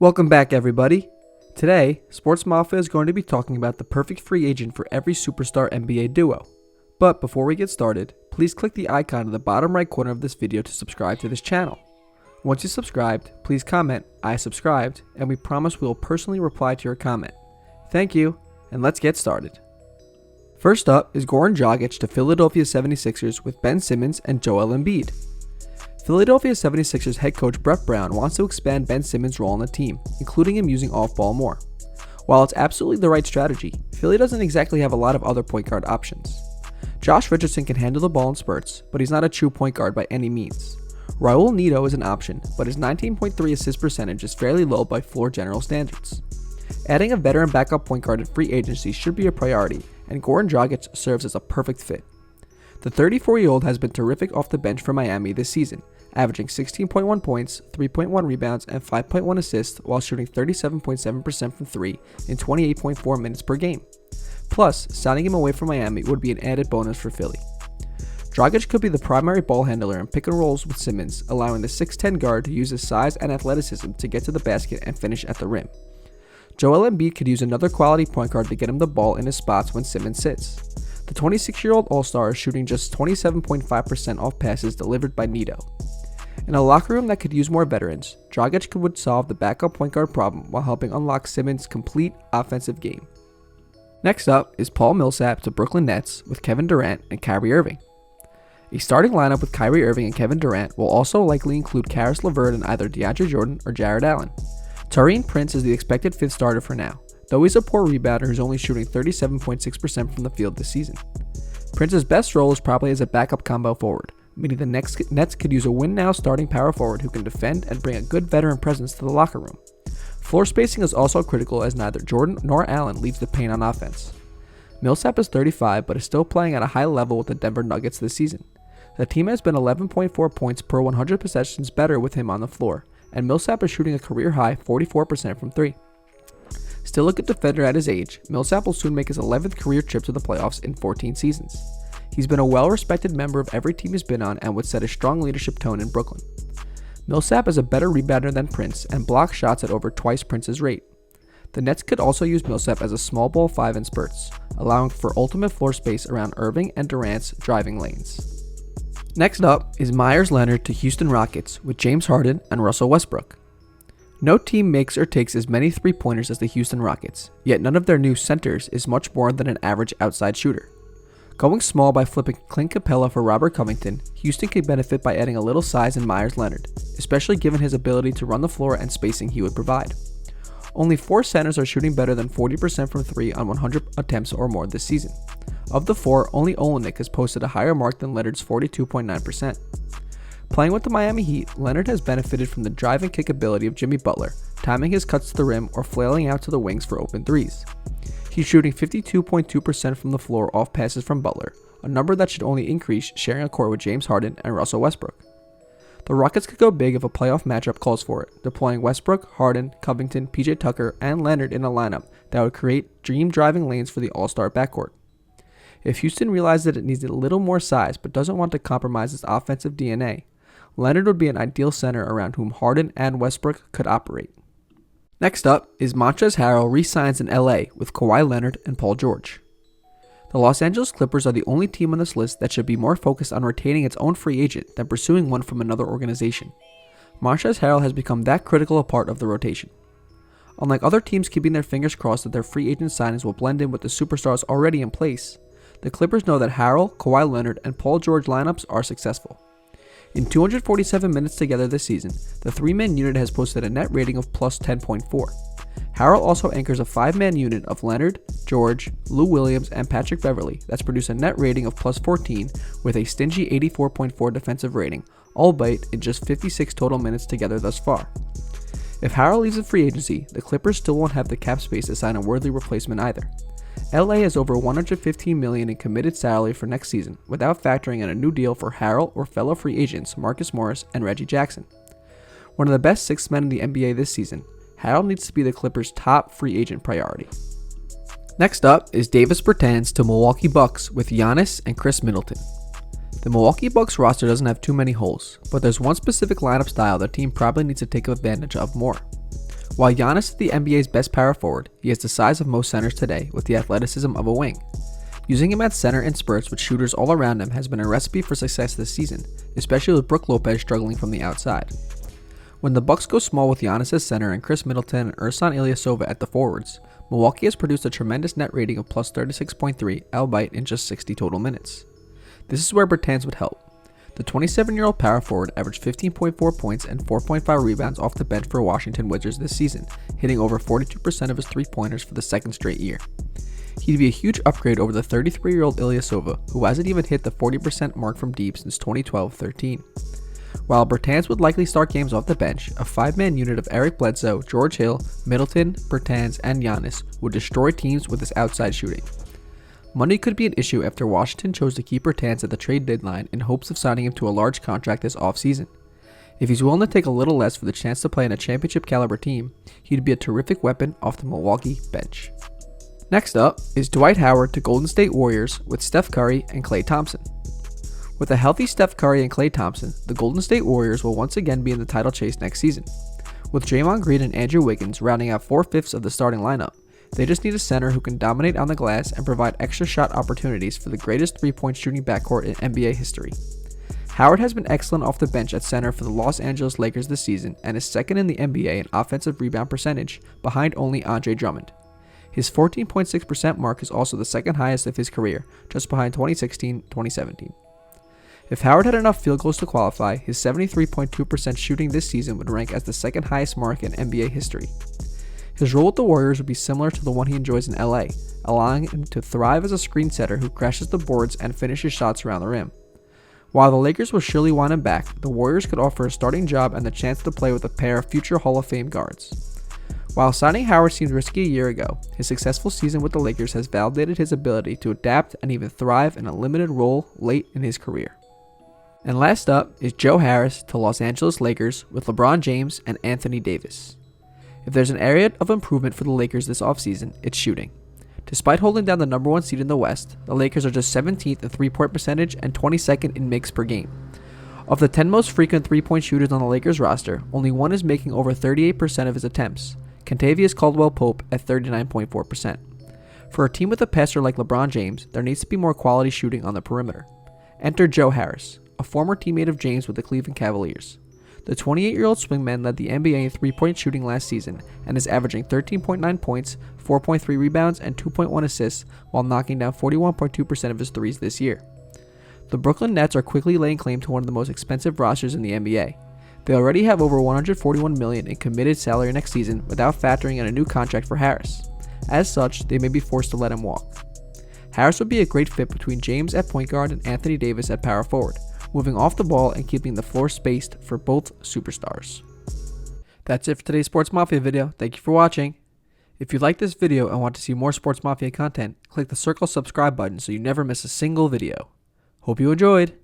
Welcome back, everybody. Today, Sportsmafia is going to be talking about the perfect free agent for every superstar NBA duo. But before we get started, please click the icon in the bottom right corner of this video to subscribe to this channel. Once you're subscribed, please comment, "I subscribed," and we promise we will personally reply to your comment. Thank you, and let's get started. First up is Goran Dragic to Philadelphia 76ers with Ben Simmons and Joel Embiid. Philadelphia 76ers head coach Brett Brown wants to expand Ben Simmons' role on the team, including him using off-ball more. While it's absolutely the right strategy, Philly doesn't exactly have a lot of other point guard options. Josh Richardson can handle the ball in spurts, but he's not a true point guard by any means. Raul Neto is an option, but his 19.3 assist percentage is fairly low by floor general standards. Adding a veteran backup point guard in free agency should be a priority, and Goran Dragic serves as a perfect fit. The 34-year-old has been terrific off the bench for Miami this season, averaging 16.1 points, 3.1 rebounds, and 5.1 assists while shooting 37.7% from 3 in 28.4 minutes per game. Plus, signing him away from Miami would be an added bonus for Philly. Dragic could be the primary ball handler in pick and rolls with Simmons, allowing the 6'10 guard to use his size and athleticism to get to the basket and finish at the rim. Joel Embiid could use another quality point guard to get him the ball in his spots when Simmons sits. The 26-year-old All-Star is shooting just 27.5% off passes delivered by Neto. In a locker room that could use more veterans, Dragic would solve the backup point guard problem while helping unlock Simmons' complete offensive game. Next up is Paul Millsap to Brooklyn Nets with Kevin Durant and Kyrie Irving. A starting lineup with Kyrie Irving and Kevin Durant will also likely include Caris LeVert and either DeAndre Jordan or Jared Allen. Taurean Prince is the expected fifth starter for now, though he's a poor rebounder who's only shooting 37.6% from the field this season. Prince's best role is probably as a backup combo forward, meaning the Nets could use a win-now starting power forward who can defend and bring a good veteran presence to the locker room. Floor spacing is also critical as neither Jordan nor Allen leaves the paint on offense. Millsap is 35 but is still playing at a high level with the Denver Nuggets this season. The team has been 11.4 points per 100 possessions better with him on the floor, and Millsap is shooting a career-high 44% from 3. Still a good defender at his age, Millsap will soon make his 11th career trip to the playoffs in 14 seasons. He's been a well-respected member of every team he's been on and would set a strong leadership tone in Brooklyn. Millsap is a better rebounder than Prince and blocks shots at over twice Prince's rate. The Nets could also use Millsap as a small ball 5 in spurts, allowing for ultimate floor space around Irving and Durant's driving lanes. Next up is Leonard to Houston Rockets with James Harden and Russell Westbrook. No team makes or takes as many three-pointers as the Houston Rockets, yet none of their new centers is much more than an average outside shooter. Going small by flipping Clint Capella for Robert Covington, Houston could benefit by adding a little size in Leonard, especially given his ability to run the floor and spacing he would provide. Only 4 centers are shooting better than 40% from 3 on 100 attempts or more this season. Of the 4, only Olenek has posted a higher mark than Leonard's 42.9%. Playing with the Miami Heat, Leonard has benefited from the drive and kick ability of Jimmy Butler, timing his cuts to the rim or flailing out to the wings for open threes. He's shooting 52.2% from the floor off passes from Butler, a number that should only increase sharing a court with James Harden and Russell Westbrook. The Rockets could go big if a playoff matchup calls for it, deploying Westbrook, Harden, Covington, PJ Tucker, and Leonard in a lineup that would create dream driving lanes for the all-star backcourt. If Houston realizes that it needs a little more size but doesn't want to compromise its offensive DNA, Leonard would be an ideal center around whom Harden and Westbrook could operate. Next up is Montrezl Harrell re-signs in LA with Kawhi Leonard and Paul George. The Los Angeles Clippers are the only team on this list that should be more focused on retaining its own free agent than pursuing one from another organization. Montrezl Harrell has become that critical a part of the rotation. Unlike other teams keeping their fingers crossed that their free agent signings will blend in with the superstars already in place, the Clippers know that Harrell, Kawhi Leonard, and Paul George lineups are successful. In 247 minutes together this season, the 3-man unit has posted a net rating of plus 10.4. Harrell also anchors a 5-man unit of Leonard, George, Lou Williams, and Patrick Beverley that's produced a net rating of plus 14 with a stingy 84.4 defensive rating, albeit in just 56 total minutes together thus far. If Harrell leaves in free agency, the Clippers still won't have the cap space to sign a worthy replacement either. LA has over $115 million in committed salary for next season, without factoring in a new deal for Harrell or fellow free agents Marcus Morris and Reggie Jackson. One of the best 6 men in the NBA this season, Harrell needs to be the Clippers' top free agent priority. Next up is Davis Bertans to Milwaukee Bucks with Giannis and Chris Middleton. The Milwaukee Bucks roster doesn't have too many holes, but there's one specific lineup style the team probably needs to take advantage of more. While Giannis is the NBA's best power forward, he has the size of most centers today with the athleticism of a wing. Using him at center in spurts with shooters all around him has been a recipe for success this season, especially with Brook Lopez struggling from the outside. When the Bucks go small with Giannis as center and Chris Middleton and Ersan Ilyasova at the forwards, Milwaukee has produced a tremendous net rating of plus 36.3, albeit in just 60 total minutes. This is where Bertans would help. The 27-year-old power forward averaged 15.4 points and 4.5 rebounds off the bench for Washington Wizards this season, hitting over 42% of his three-pointers for the second straight year. He'd be a huge upgrade over the 33-year-old Ilyasova, who hasn't even hit the 40% mark from deep since 2012-13. While Bertans would likely start games off the bench, a five-man unit of Eric Bledsoe, George Hill, Middleton, Bertans, and Giannis would destroy teams with his outside shooting. Money could be an issue after Washington chose to keep Bertans at the trade deadline in hopes of signing him to a large contract this offseason. If he's willing to take a little less for the chance to play in a championship-caliber team, he'd be a terrific weapon off the Milwaukee bench. Next up is Dwight Howard to Golden State Warriors with Steph Curry and Klay Thompson. With a healthy Steph Curry and Klay Thompson, the Golden State Warriors will once again be in the title chase next season. With Draymond Green and Andrew Wiggins rounding out 4/5 of the starting lineup, they just need a center who can dominate on the glass and provide extra shot opportunities for the greatest three-point shooting backcourt in NBA history. Howard has been excellent off the bench at center for the Los Angeles Lakers this season and is second in the NBA in offensive rebound percentage, behind only Andre Drummond. His 14.6% mark is also the second highest of his career, just behind 2016-2017. If Howard had enough field goals to qualify, his 73.2% shooting this season would rank as the second highest mark in NBA history. His role with the Warriors would be similar to the one he enjoys in LA, allowing him to thrive as a screen setter who crashes the boards and finishes shots around the rim. While the Lakers will surely want him back, the Warriors could offer a starting job and the chance to play with a pair of future Hall of Fame guards. While signing Howard seemed risky a year ago, his successful season with the Lakers has validated his ability to adapt and even thrive in a limited role late in his career. And last up is Joe Harris to Los Angeles Lakers with LeBron James and Anthony Davis. If there's an area of improvement for the Lakers this offseason, it's shooting. Despite holding down the number 1 seed in the West, the Lakers are just 17th in three-point percentage and 22nd in makes per game. Of the 10 most frequent three-point shooters on the Lakers roster, only one is making over 38% of his attempts, Kentavious Caldwell-Pope at 39.4%. For a team with a passer like LeBron James, there needs to be more quality shooting on the perimeter. Enter Joe Harris, a former teammate of James with the Cleveland Cavaliers. The 28-year-old swingman led the NBA in three-point shooting last season and is averaging 13.9 points, 4.3 rebounds, and 2.1 assists while knocking down 41.2% of his threes this year. The Brooklyn Nets are quickly laying claim to one of the most expensive rosters in the NBA. They already have over $141 million in committed salary next season without factoring in a new contract for Harris. As such, they may be forced to let him walk. Harris would be a great fit between James at point guard and Anthony Davis at power forward, moving off the ball and keeping the floor spaced for both superstars. That's it for today's Sports Mafia video. Thank you for watching. If you like this video and want to see more Sports Mafia content, click the circle subscribe button so you never miss a single video. Hope you enjoyed.